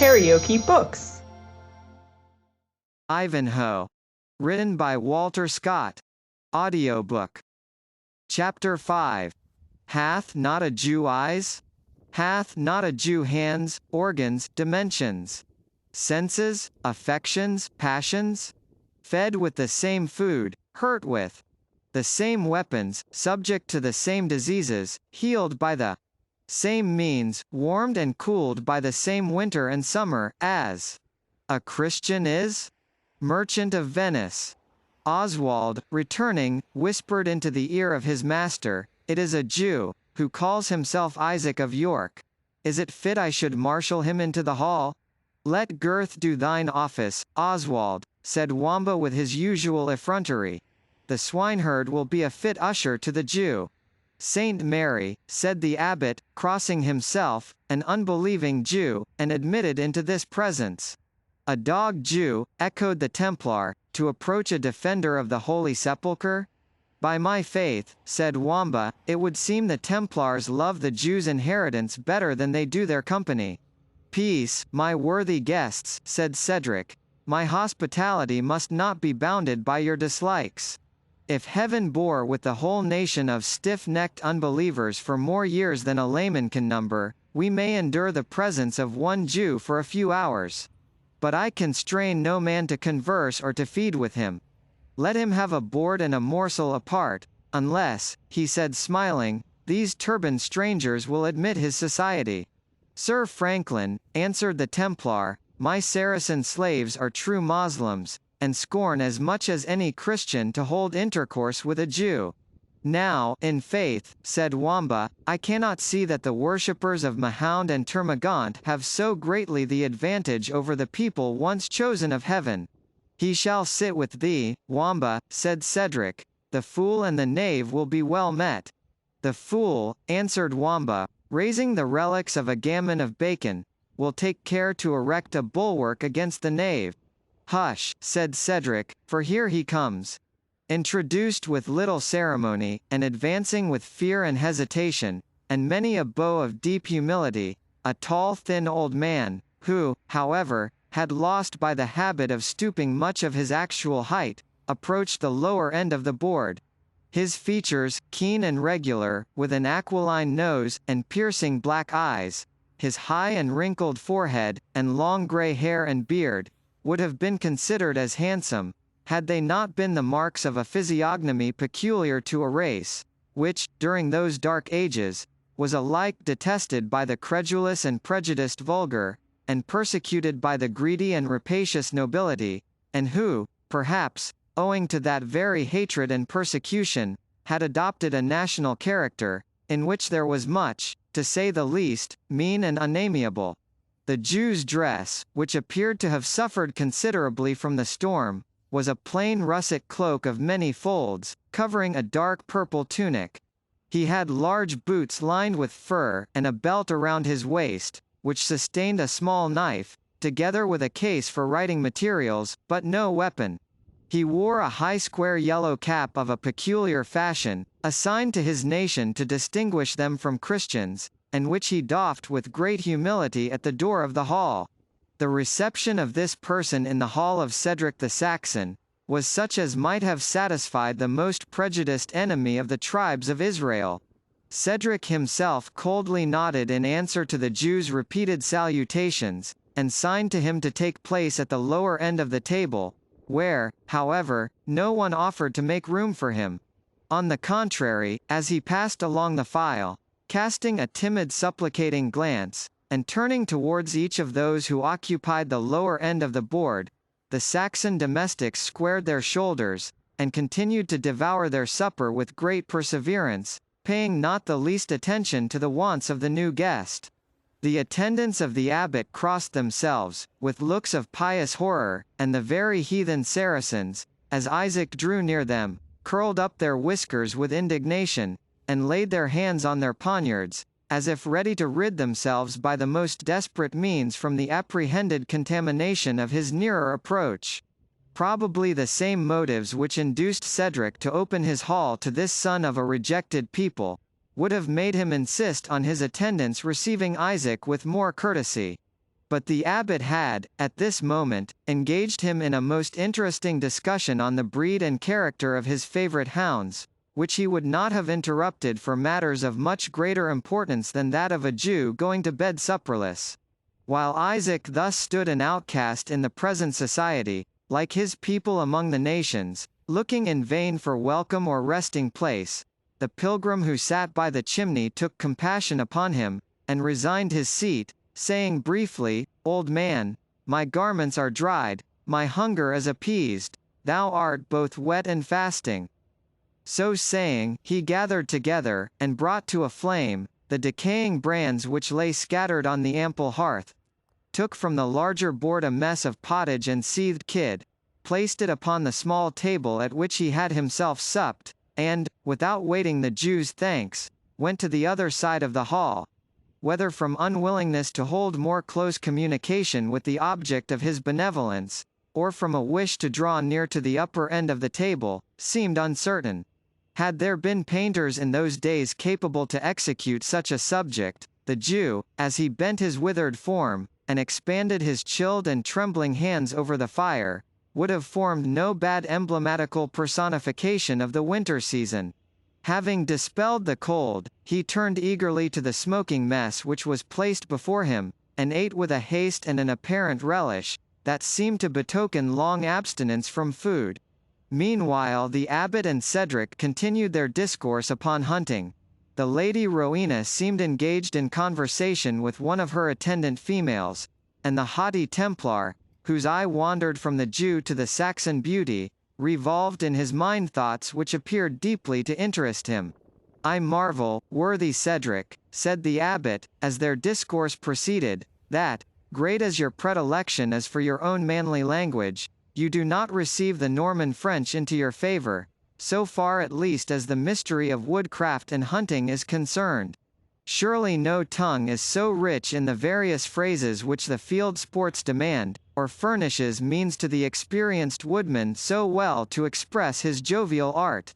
KaraokeBooks. Ivanhoe. Written by Walter Scott. Audiobook. Chapter 5. Hath not a Jew eyes? Hath not a Jew hands, organs, dimensions, senses, affections, passions? Fed with the same food, hurt with the same weapons, subject to the same diseases, healed by the same means, warmed and cooled by the same winter and summer, as a Christian is? Merchant of Venice. Oswald, returning, whispered into the ear of his master, "It is a Jew, who calls himself Isaac of York. Is it fit I should marshal him into the hall?" "Let Girth do thine office, Oswald," said Wamba with his usual effrontery. "The swineherd will be a fit usher to the Jew." "Saint Mary," said the abbot, crossing himself, "an unbelieving Jew, and admitted into this presence." "A dog Jew," echoed the Templar, "to approach a defender of the Holy Sepulchre?" "By my faith," said Wamba, "it would seem the Templars love the Jews' inheritance better than they do their company." "Peace, my worthy guests," said Cedric. "My hospitality must not be bounded by your dislikes. If heaven bore with the whole nation of stiff-necked unbelievers for more years than a layman can number, we may endure the presence of one Jew for a few hours. But I constrain no man to converse or to feed with him. Let him have a board and a morsel apart, unless," he said smiling, "these turbaned strangers will admit his society." "Sir Franklin," answered the Templar, "my Saracen slaves are true Moslems, and scorn as much as any Christian to hold intercourse with a Jew." "Now, in faith," said Wamba, "I cannot see that the worshippers of Mahound and Termagant have so greatly the advantage over the people once chosen of heaven." "He shall sit with thee, Wamba," said Cedric. "The fool and the knave will be well met." "The fool," answered Wamba, raising the relics of a gammon of bacon, "will take care to erect a bulwark against the knave." "Hush," said Cedric, "for here he comes." Introduced with little ceremony, and advancing with fear and hesitation, and many a bow of deep humility, a tall thin old man, who, however, had lost by the habit of stooping much of his actual height, approached the lower end of the board. His features, keen and regular, with an aquiline nose, and piercing black eyes, his high and wrinkled forehead, and long grey hair and beard, would have been considered as handsome, had they not been the marks of a physiognomy peculiar to a race, which, during those dark ages, was alike detested by the credulous and prejudiced vulgar, and persecuted by the greedy and rapacious nobility, and who, perhaps, owing to that very hatred and persecution, had adopted a national character, in which there was much, to say the least, mean and unamiable. The Jew's dress, which appeared to have suffered considerably from the storm, was a plain russet cloak of many folds, covering a dark purple tunic. He had large boots lined with fur, and a belt around his waist, which sustained a small knife, together with a case for writing materials, but no weapon. He wore a high square yellow cap of a peculiar fashion, assigned to his nation to distinguish them from Christians, and which he doffed with great humility at the door of the hall. The reception of this person in the hall of Cedric the Saxon was such as might have satisfied the most prejudiced enemy of the tribes of Israel. Cedric himself coldly nodded in answer to the Jew's repeated salutations, and signed to him to take place at the lower end of the table, where, however, no one offered to make room for him. On the contrary, as he passed along the file, casting a timid supplicating glance, and turning towards each of those who occupied the lower end of the board, the Saxon domestics squared their shoulders, and continued to devour their supper with great perseverance, paying not the least attention to the wants of the new guest. The attendants of the abbot crossed themselves, with looks of pious horror, and the very heathen Saracens, as Isaac drew near them, curled up their whiskers with indignation, and laid their hands on their poniards, as if ready to rid themselves by the most desperate means from the apprehended contamination of his nearer approach. Probably the same motives which induced Cedric to open his hall to this son of a rejected people, would have made him insist on his attendants receiving Isaac with more courtesy. But the abbot had, at this moment, engaged him in a most interesting discussion on the breed and character of his favourite hounds, which he would not have interrupted for matters of much greater importance than that of a Jew going to bed supperless. While Isaac thus stood an outcast in the present society, like his people among the nations, looking in vain for welcome or resting place, the pilgrim who sat by the chimney took compassion upon him, and resigned his seat, saying briefly, "Old man, my garments are dried, my hunger is appeased, thou art both wet and fasting." So saying, he gathered together, and brought to a flame, the decaying brands which lay scattered on the ample hearth, took from the larger board a mess of pottage and seethed kid, placed it upon the small table at which he had himself supped, and, without waiting the Jew's thanks, went to the other side of the hall, whether from unwillingness to hold more close communication with the object of his benevolence, or from a wish to draw near to the upper end of the table, seemed uncertain. Had there been painters in those days capable to execute such a subject, the Jew, as he bent his withered form, and expanded his chilled and trembling hands over the fire, would have formed no bad emblematical personification of the winter season. Having dispelled the cold, he turned eagerly to the smoking mess which was placed before him, and ate with a haste and an apparent relish, that seemed to betoken long abstinence from food. Meanwhile the abbot and Cedric continued their discourse upon hunting. The Lady Rowena seemed engaged in conversation with one of her attendant females, and the haughty Templar, whose eye wandered from the Jew to the Saxon beauty, revolved in his mind thoughts which appeared deeply to interest him. "I marvel, worthy Cedric," said the abbot, as their discourse proceeded, "that, great as your predilection is for your own manly language, you do not receive the Norman French into your favour, so far at least as the mystery of woodcraft and hunting is concerned. Surely no tongue is so rich in the various phrases which the field sports demand, or furnishes means to the experienced woodman so well to express his jovial art.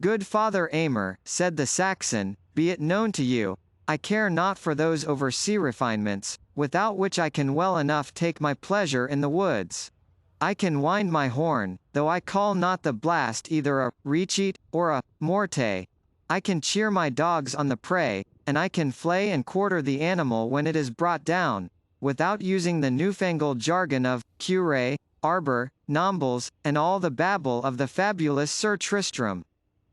Good Father Aymer," said the Saxon, "be it known to you, I care not for those over-sea refinements, without which I can well enough take my pleasure in the woods. I can wind my horn, though I call not the blast either a recheat, or a morte. I can cheer my dogs on the prey, and I can flay and quarter the animal when it is brought down, without using the newfangled jargon of cure, arbor, nombles, and all the babble of the fabulous Sir Tristram.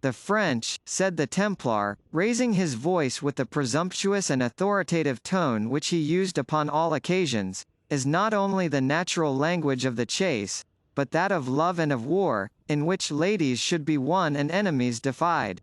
The French," said the Templar, raising his voice with the presumptuous and authoritative tone which he used upon all occasions, "is not only the natural language of the chase, but that of love and of war, in which ladies should be won and enemies defied.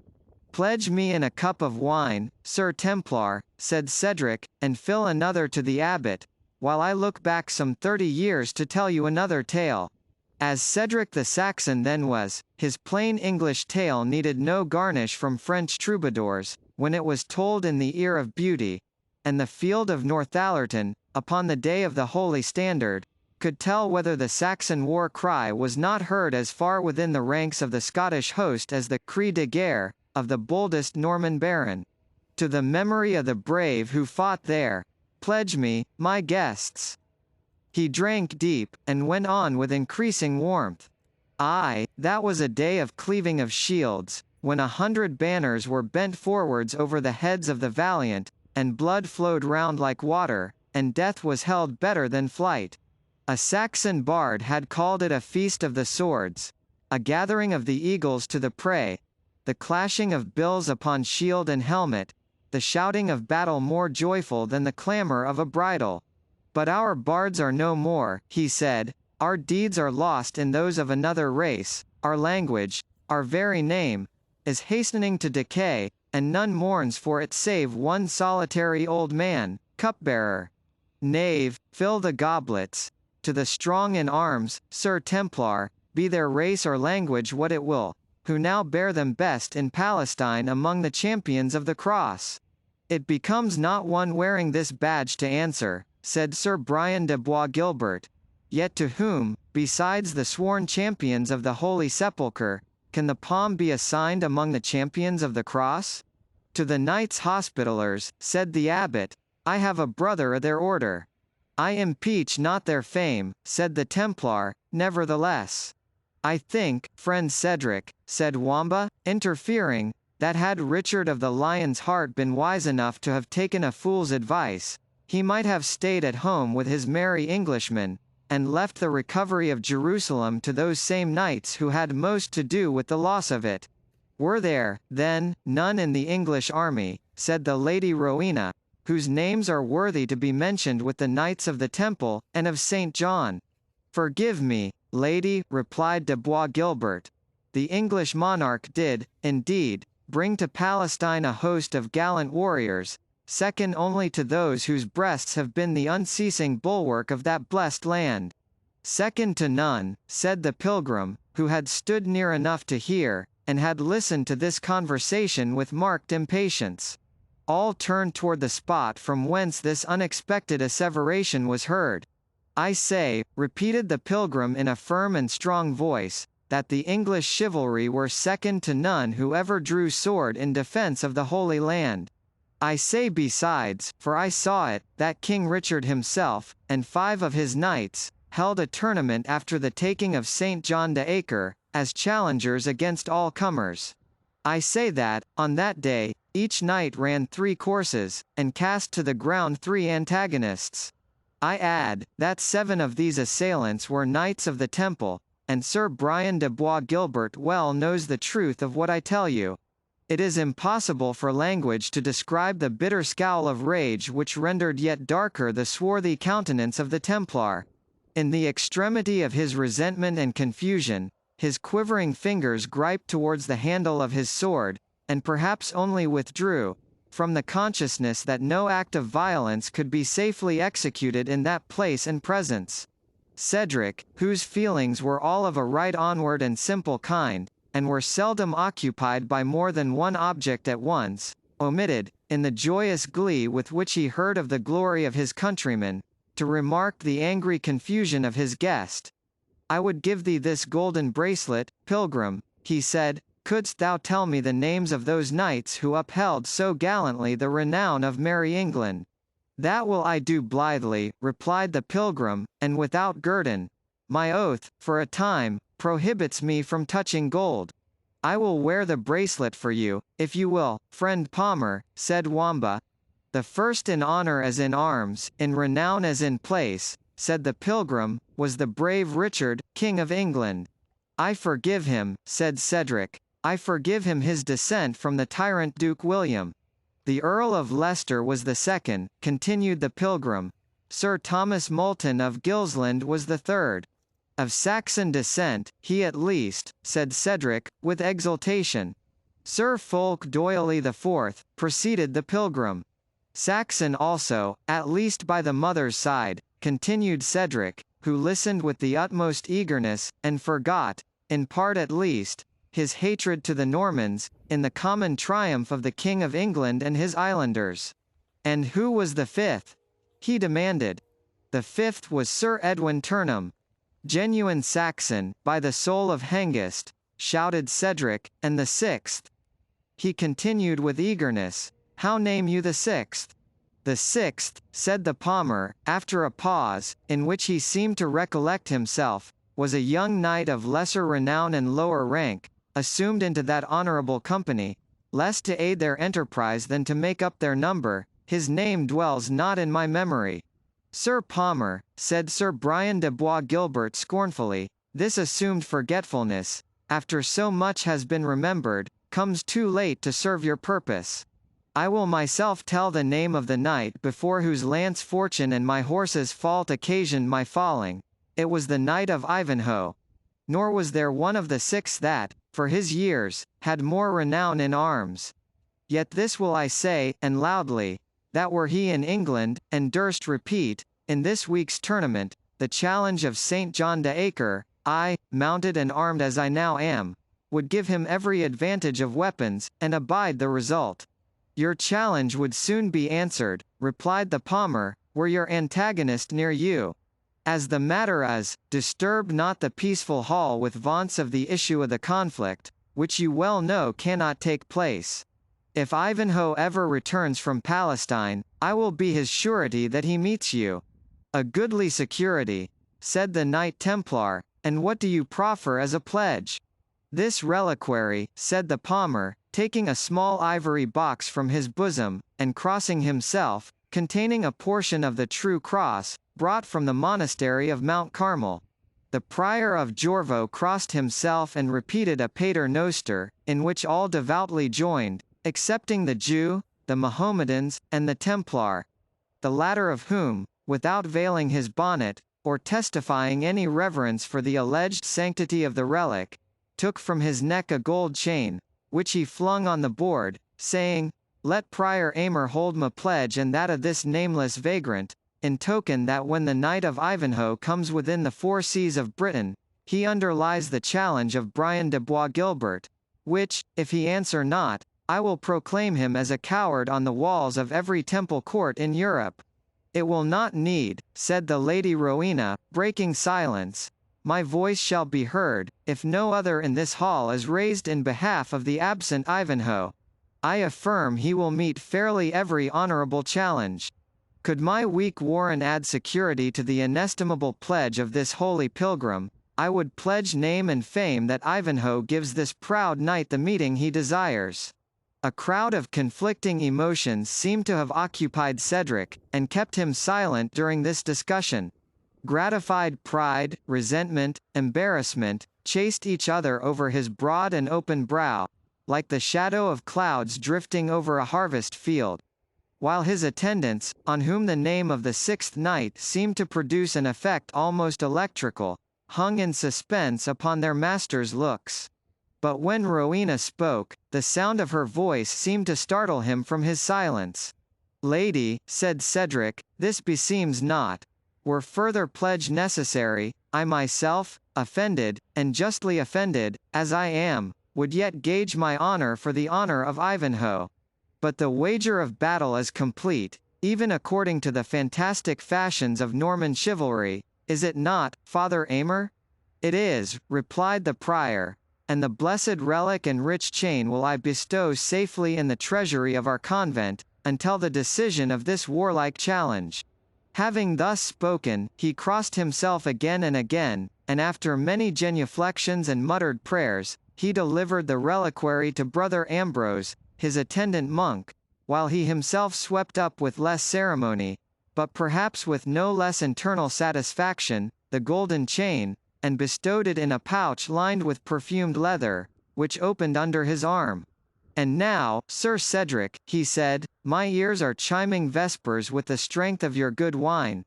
Pledge me in a cup of wine, Sir Templar," said Cedric, "and fill another to the abbot, while I look back some 30 years to tell you another tale." As Cedric the Saxon then was, his plain English tale needed no garnish from French troubadours, when it was told in the ear of beauty, and the field of Northallerton, upon the day of the Holy Standard, could tell whether the Saxon war cry was not heard as far within the ranks of the Scottish host as the cri de guerre of the boldest Norman baron. "To the memory of the brave who fought there, pledge me, my guests." He drank deep, and went on with increasing warmth. "Aye, that was a day of cleaving of shields, when 100 banners were bent forwards over the heads of the valiant, and blood flowed round like water, and death was held better than flight. A Saxon bard had called it a feast of the swords, a gathering of the eagles to the prey, the clashing of bills upon shield and helmet, the shouting of battle more joyful than the clamour of a bridle. But our bards are no more," he said, "our deeds are lost in those of another race, our language, our very name, is hastening to decay, and none mourns for it save one solitary old man, cupbearer. Knave, fill the goblets. To the strong in arms, Sir Templar, be their race or language what it will, who now bear them best in Palestine among the champions of the cross." "It becomes not one wearing this badge to answer," said Sir Brian de Bois Guilbert. "Yet to whom, besides the sworn champions of the Holy Sepulchre, can the palm be assigned among the champions of the cross?" "To the Knights Hospitallers," said the abbot. "I have a brother of their order." I impeach not their fame, said the Templar, nevertheless. I think, friend Cedric, said Wamba, interfering, that had Richard of the Lion's Heart been wise enough to have taken a fool's advice, he might have stayed at home with his merry Englishmen, and left the recovery of Jerusalem to those same knights who had most to do with the loss of it. Were there, then, none in the English army, said the Lady Rowena, whose names are worthy to be mentioned with the Knights of the Temple, and of St. John? Forgive me, lady, replied de Bois Guilbert. The English monarch did, indeed, bring to Palestine a host of gallant warriors, second only to those whose breasts have been the unceasing bulwark of that blessed land. Second to none, said the pilgrim, who had stood near enough to hear, and had listened to this conversation with marked impatience. All turned toward the spot from whence this unexpected asseveration was heard. I say, repeated the pilgrim in a firm and strong voice, that the English chivalry were second to none who ever drew sword in defence of the Holy Land. I say besides, for I saw it, that King Richard himself, and 5 of his knights, held a tournament after the taking of St. John d'Acre, as challengers against all comers. I say that, on that day, each knight ran 3 courses, and cast to the ground 3 antagonists. I add, that 7 of these assailants were Knights of the Temple, and Sir Brian de Bois Guilbert well knows the truth of what I tell you. It is impossible for language to describe the bitter scowl of rage which rendered yet darker the swarthy countenance of the Templar. In the extremity of his resentment and confusion, his quivering fingers griped towards the handle of his sword, and perhaps only withdrew, from the consciousness that no act of violence could be safely executed in that place and presence. Cedric, whose feelings were all of a right onward and simple kind, and were seldom occupied by more than one object at once, omitted, in the joyous glee with which he heard of the glory of his countrymen, to remark the angry confusion of his guest. I would give thee this golden bracelet, pilgrim, he said, couldst thou tell me the names of those knights who upheld so gallantly the renown of merry England. That will I do blithely, replied the pilgrim, and without guerdon. My oath, for a time, prohibits me from touching gold. I will wear the bracelet for you, if you will, friend Palmer, said Wamba. The first in honor as in arms, in renown as in place, said the pilgrim, was the brave Richard, King of England. I forgive him, said Cedric. I forgive him his descent from the tyrant Duke William. The Earl of Leicester was the second, continued the pilgrim. Sir Thomas Moulton of Gilsland was the third. Of Saxon descent, he at least, said Cedric, with exultation. Sir Fulk Doyley the fourth, preceded the pilgrim. Saxon also, at least by the mother's side, continued Cedric, who listened with the utmost eagerness, and forgot, in part at least, his hatred to the Normans, in the common triumph of the King of England and his islanders. And who was the 5th? He demanded. The 5th was Sir Edwin Turnham. Genuine Saxon, by the soul of Hengist, shouted Cedric, and the 6th? He continued with eagerness. How name you the 6th? The 6th, said the palmer, after a pause, in which he seemed to recollect himself, was a young knight of lesser renown and lower rank, assumed into that honourable company, less to aid their enterprise than to make up their number. His name dwells not in my memory. Sir Palmer, said Sir Brian de Bois Guilbert scornfully, this assumed forgetfulness, after so much has been remembered, comes too late to serve your purpose. I will myself tell the name of the knight before whose lance fortune and my horse's fault occasioned my falling. It was the Knight of Ivanhoe. Nor was there one of the 6 that, for his years, had more renown in arms. Yet this will I say, and loudly, that were he in England, and durst repeat, in this week's tournament, the challenge of St. John d'Acre, I, mounted and armed as I now am, would give him every advantage of weapons, and abide the result. Your challenge would soon be answered, replied the palmer, were your antagonist near you. As the matter is, disturb not the peaceful hall with vaunts of the issue of the conflict, which you well know cannot take place. If Ivanhoe ever returns from Palestine, I will be his surety that he meets you. "A goodly security," said the Knight Templar, "and what do you proffer as a pledge?" "This reliquary," said the palmer, taking a small ivory box from his bosom, and crossing himself, containing a portion of the true cross, brought from the monastery of Mount Carmel. The prior of Jorvo crossed himself and repeated a Pater Noster, in which all devoutly joined, excepting the Jew, the Mohammedans, and the Templar, the latter of whom, without veiling his bonnet, or testifying any reverence for the alleged sanctity of the relic, took from his neck a gold chain, which he flung on the board, saying, "Let Prior Aymer hold my pledge and that of this nameless vagrant, in token that when the Knight of Ivanhoe comes within the 4 seas of Britain, he underlies the challenge of Brian de Bois Guilbert, which, if he answer not, I will proclaim him as a coward on the walls of every temple court in Europe." "It will not need," said the Lady Rowena, breaking silence. "My voice shall be heard, if no other in this hall is raised in behalf of the absent Ivanhoe. I affirm he will meet fairly every honourable challenge. Could my weak warren add security to the inestimable pledge of this holy pilgrim, I would pledge name and fame that Ivanhoe gives this proud knight the meeting he desires." A crowd of conflicting emotions seemed to have occupied Cedric, and kept him silent during this discussion. Gratified pride, resentment, embarrassment, chased each other over his broad and open brow, like the shadow of clouds drifting over a harvest field. While his attendants, on whom the name of the 6th Knight seemed to produce an effect almost electrical, hung in suspense upon their master's looks. But when Rowena spoke, the sound of her voice seemed to startle him from his silence. "Lady," said Cedric, "this beseems not. Were further pledge necessary, I myself, offended, and justly offended, as I am, would yet gage my honour for the honour of Ivanhoe. But the wager of battle is complete, even according to the fantastic fashions of Norman chivalry, is it not, Father Aymer?" "It is," replied the prior, "and the blessed relic and rich chain will I bestow safely in the treasury of our convent, until the decision of this warlike challenge." Having thus spoken, he crossed himself again and again, and after many genuflections and muttered prayers, he delivered the reliquary to Brother Ambrose, his attendant monk, while he himself swept up with less ceremony, but perhaps with no less internal satisfaction, the golden chain, and bestowed it in a pouch lined with perfumed leather, which opened under his arm. "And now, Sir Cedric," he said, "my ears are chiming vespers with the strength of your good wine.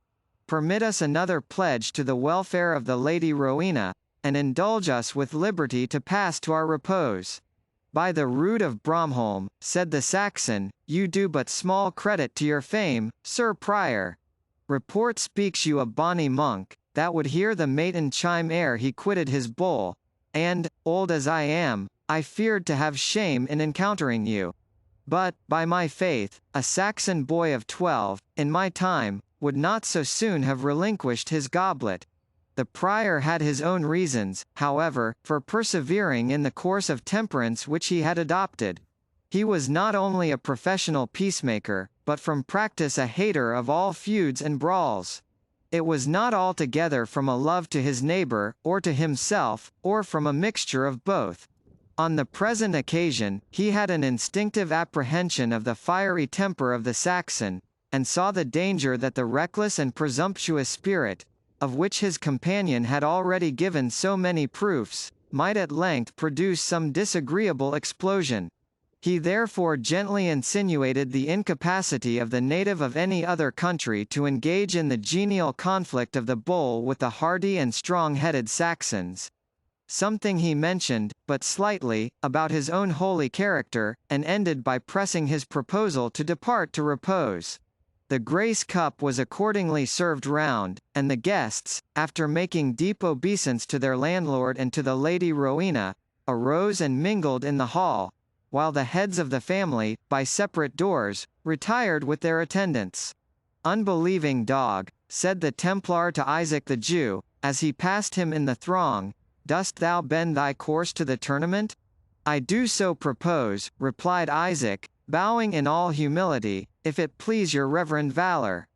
Permit us another pledge to the welfare of the Lady Rowena, and indulge us with liberty to pass to our repose." "By the rood of Bromholm," said the Saxon, "you do but small credit to your fame, Sir Prior. Report speaks you a bonny monk, that would hear the matin chime ere he quitted his bowl, and, old as I am, I feared to have shame in encountering you. But, by my faith, a Saxon boy of 12, in my time, would not so soon have relinquished his goblet." The prior had his own reasons, however, for persevering in the course of temperance which he had adopted. He was not only a professional peacemaker, but from practice a hater of all feuds and brawls. It was not altogether from a love to his neighbor, or to himself, or from a mixture of both. On the present occasion, he had an instinctive apprehension of the fiery temper of the Saxon, and saw the danger that the reckless and presumptuous spirit, of which his companion had already given so many proofs, might at length produce some disagreeable explosion. He therefore gently insinuated the incapacity of the native of any other country to engage in the genial conflict of the bowl with the hardy and strong-headed Saxons. Something he mentioned, but slightly, about his own holy character, and ended by pressing his proposal to depart to repose. The grace cup was accordingly served round, and the guests, after making deep obeisance to their landlord and to the Lady Rowena, arose and mingled in the hall, while the heads of the family, by separate doors, retired with their attendants. "Unbelieving dog," said the Templar to Isaac the Jew, as he passed him in the throng, "dost thou bend thy course to the tournament?" "I do so propose," replied Isaac, bowing in all humility, "if it please your reverend valor."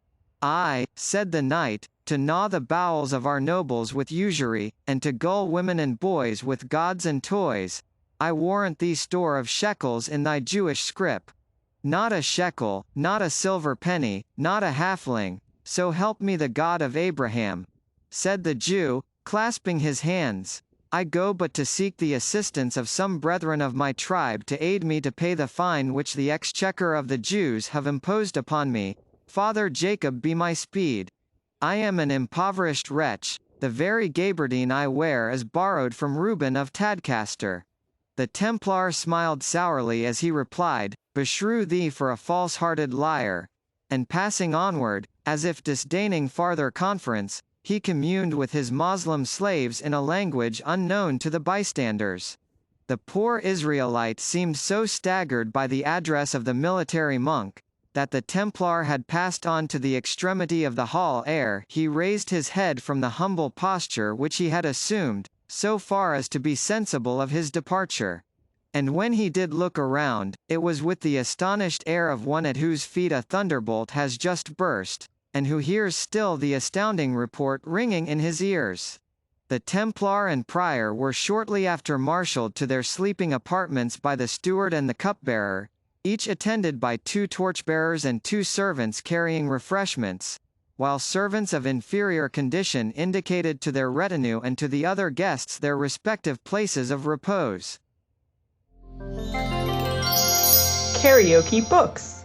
"Aye," said the knight, "to gnaw the bowels of our nobles with usury, and to gull women and boys with gauds and toys. I warrant thee store of shekels in thy Jewish scrip. Not a shekel, not a silver penny, not a halfling, so help me the God of Abraham," said the Jew, clasping his hands. "I go but to seek the assistance of some brethren of my tribe to aid me to pay the fine which the exchequer of the Jews have imposed upon me. Father Jacob be my speed. I am an impoverished wretch, the very gaberdine I wear is borrowed from Reuben of Tadcaster." The Templar smiled sourly as he replied, "Beshrew thee for a false-hearted liar," and passing onward, as if disdaining farther conference, he communed with his Moslem slaves in a language unknown to the bystanders. The poor Israelite seemed so staggered by the address of the military monk, that the Templar had passed on to the extremity of the hall ere he raised his head from the humble posture which he had assumed, so far as to be sensible of his departure. And when he did look around, it was with the astonished air of one at whose feet a thunderbolt has just burst, and who hears still the astounding report ringing in his ears. The Templar and Prior were shortly after marshalled to their sleeping apartments by the steward and the cupbearer, each attended by 2 torchbearers and 2 servants carrying refreshments, while servants of inferior condition indicated to their retinue and to the other guests their respective places of repose. KaraokeBooks.